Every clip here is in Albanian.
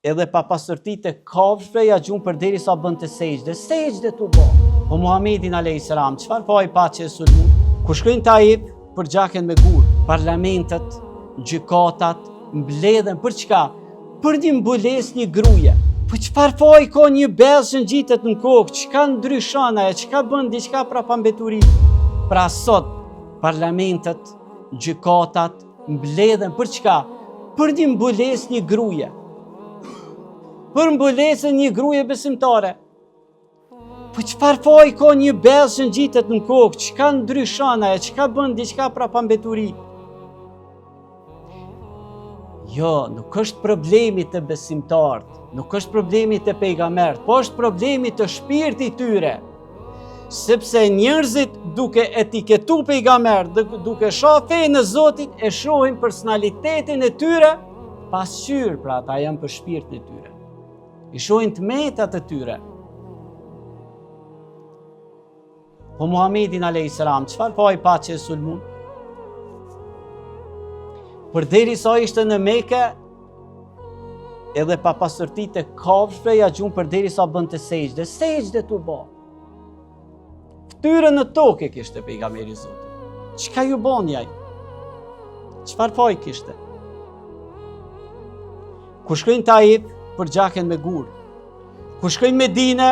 edhe pa pasërtit e kafshve ja gjumë për deri sa bënd të sejgjde të bo. Po Muhamedin a.s. Qëfar po i pache e sulmu? Kur shkojnë Taif, për gjaken me gur, parlamentet, gjykatat, mbledhen, për çka? Për një mbules një gruje. Po qëfar po i ka një bezë që në gjitet në kokë, qëka ndryshon ajo, qëka bën diçka pra pambeturi? Pra sot, parlamentet, gjykatat, mbledhen, për çka? Për një mbules një gruje. Për mbulesën një gruje besimtare. Po qëfar po i ka një bezë që në gjitet në kokë, qëka ndryshon ajo, qëka bën diçka pra pambeturi? Jo, nuk është problemi të besimtarët, nuk është problemi të pejgamberët, po është problemi të shpirtit tyre. Sepse njerëzit duke etiketu pejgamberët, duke shoh fenë në Zotit, e shohin personalitetin e tyre pasqyrë, pra ata janë për shpirtin e tyre. I shohin të metat e tyre. Po Muhamedin a.s. Qëfar po i pache e sulmun? Për deri sa ishte në Mekë, edhe pa pasërtit e kafshve ja gjumë për deri sa bënd të sejgjde të bo. Ftyre në tokë e kishte pejgamberi Zotit. Çka ju bon jaj? Qëfar po i kishte? Kur shkojnë Taif, për gjaken me gur. Kur shkojnë Medine,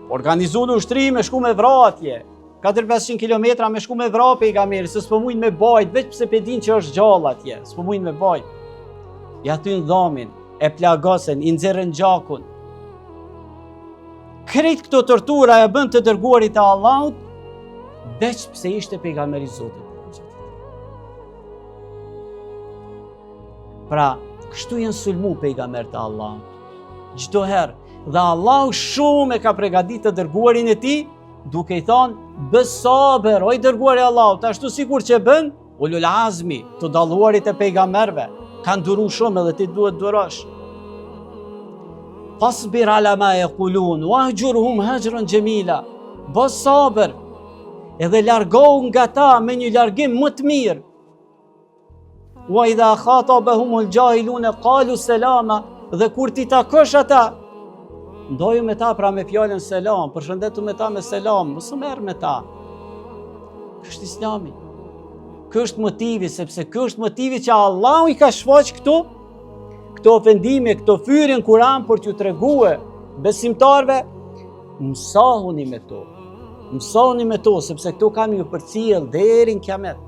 organizu në ushtri me shku me vra atje. 400-500 kilometra me shku me vra pejgamberi, se s'po mujnë me bajt, veç pse pe din që është gjallë atje, s'po mujnë me bajt. Ja ty në dhamin, e plagasen, i nxerrën gjakun. Krejt këto tortura e bën të dërguarit e Allahut, veç pse ishte pejgamberi Zotit. Pra, kështu janë sulmu pejgamberët e Allahut. Çdo herë, dhe Allahu shumë e ka përgatitur të dërguarin e tij, duke i thonë, bë sabër, o i dërguari i Allahut, ashtu sikur që bën ulul azmi, të dalluarit e pejgamberëve, kanë duru shumë edhe ti duhet durosh. Fasbir ala ma yaqulun wahjurhum hajran jamila. Bë sabër, edhe largohu nga ta me një largim më të mirë. Wa idha khatabahumul jahilun qalu salama, dhe kur ti takosh ata, ndoju me ta pra me fjalën selam, përshëndetu me ta me selam, mos merr me ta. Ky është Islami. Ky është motivi, sepse ky është motivi që Allahu i ka shfaq këto ofendime, këto fyrje në Kur'an për t'ju treguar besimtarve, mësahuni me to. Mësahuni me to, sepse këto kam ju përcjell deri në kiamet.